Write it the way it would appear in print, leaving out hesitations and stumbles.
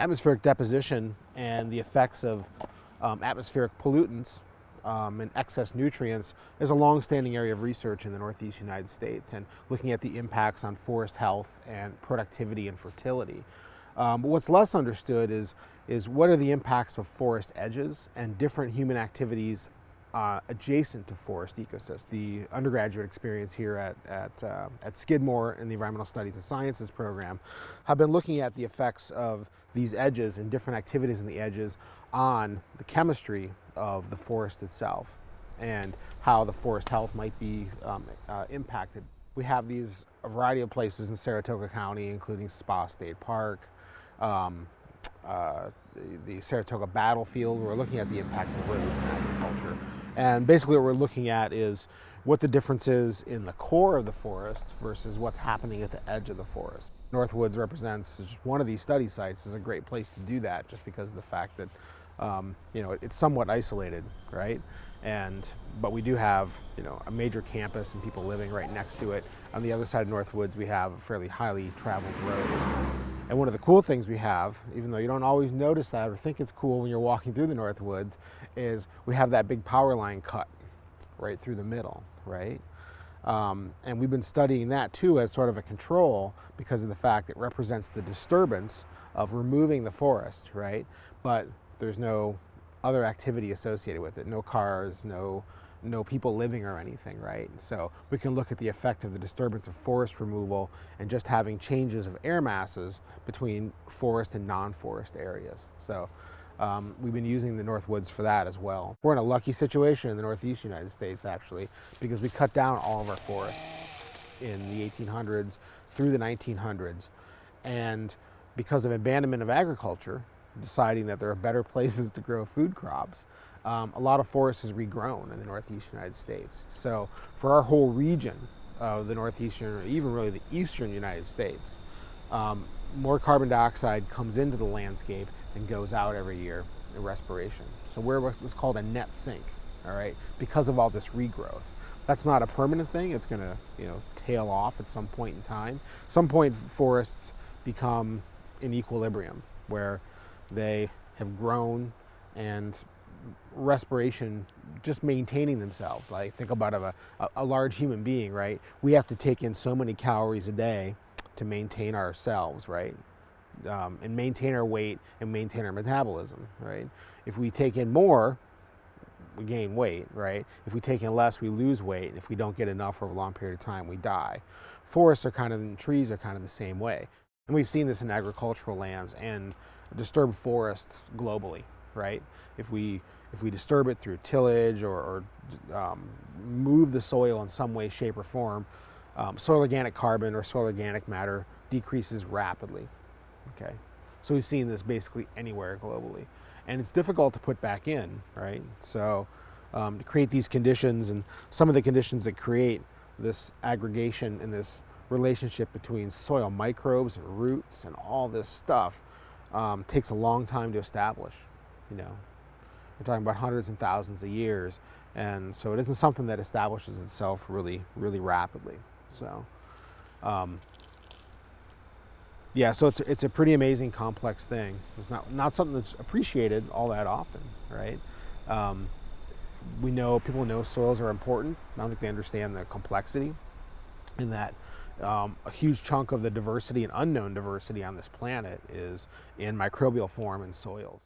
Atmospheric deposition and the effects of atmospheric pollutants and excess nutrients is a long-standing area of research in the Northeast United States, and looking at the impacts on forest health and productivity and fertility. But what's less understood is what are the impacts of forest edges and different human activities adjacent to forest ecosystems. The undergraduate experience here at Skidmore in the Environmental Studies and Sciences program have been looking at the effects of these edges and different activities in the edges on the chemistry of the forest itself and how the forest health might be impacted. We have a variety of places in Saratoga County, including Spa State Park, the Saratoga battlefield. We're looking at the impacts of roads and agriculture. And basically what we're looking at is what the difference is in the core of the forest versus what's happening at the edge of the forest. Northwoods represents just one of these study sites. Is a great place to do that just because of the fact that it's somewhat isolated, right? But we do have a major campus and people living right next to it. On the other side of Northwoods, we have a fairly highly traveled road. And one of the cool things we have, even though you don't always notice that or think it's cool when you're walking through the Northwoods, is we have that big power line cut right through the middle, right? And we've been studying that too as sort of a control because of the fact it represents the disturbance of removing the forest, right? But there's no other activity associated with it, no cars, no people living or anything, right? So we can look at the effect of the disturbance of forest removal and just having changes of air masses between forest and non-forest areas. So we've been using the Northwoods for that as well. We're in a lucky situation in the Northeast United States, actually, because we cut down all of our forests in the 1800s through the 1900s. And because of abandonment of agriculture, deciding that there are better places to grow food crops, a lot of forest has regrown in the Northeast United States. So for our whole region of the Northeastern, or even really the Eastern United States, more carbon dioxide comes into the landscape and goes out every year in respiration. So we're what's called a net sink, all right, because of all this regrowth. That's not a permanent thing. It's going to tail off at some point in time. Some point forests become in equilibrium where they have grown and respiration just maintaining themselves. Like think about a large human being, right? We have to take in so many calories a day to maintain ourselves, right? And maintain our weight and maintain our metabolism, right? If we take in more, we gain weight, right? If we take in less, we lose weight. And if we don't get enough over a long period of time, we die. Forests are and trees are kind of the same way. And we've seen this in agricultural lands and disturbed forests globally, right? If we disturb it through tillage or move the soil in some way, shape, or form, soil organic carbon or soil organic matter decreases rapidly. Okay, so we've seen this basically anywhere globally, and it's difficult to put back in, right? So to create these conditions, and some of the conditions that create this aggregation and this relationship between soil microbes and roots and all this stuff takes a long time to establish. We're talking about hundreds and thousands of years, and so it isn't something that establishes itself really, really rapidly. So, so it's a pretty amazing, complex thing. It's not something that's appreciated all that often, right? People know soils are important. I don't think they understand the complexity, and that a huge chunk of the diversity and unknown diversity on this planet is in microbial form in soils.